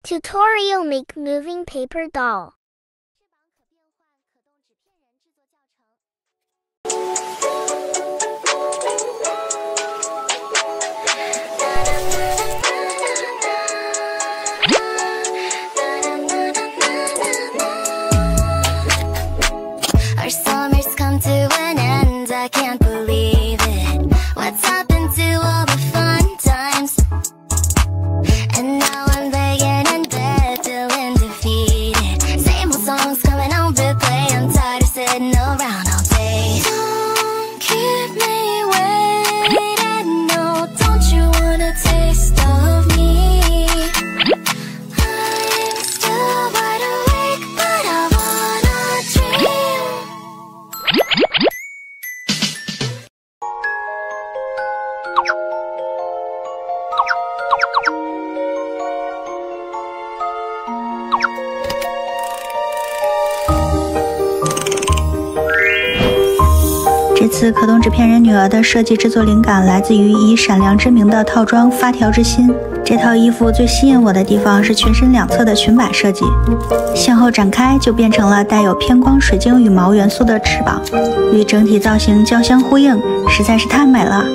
Tutorial Make Moving Paper Doll. Our summer's come to an end, I can't believe it. What's happened to all the fun times? And now I'm laying in bed, feeling defeated. Same old songs coming on replay, I'm tired of sitting around all day. Don't keep me waiting, no, don't you want a taste of me? I'm still wide awake, but I wanna dream.这次可动纸片人女儿的设计制作灵感来自于以闪亮知名的套装发条之心。这套衣服最吸引我的地方是全身两侧的裙摆设计，向后展开就变成了带有偏光水晶羽毛元素的翅膀，与整体造型交相呼应，实在是太美了。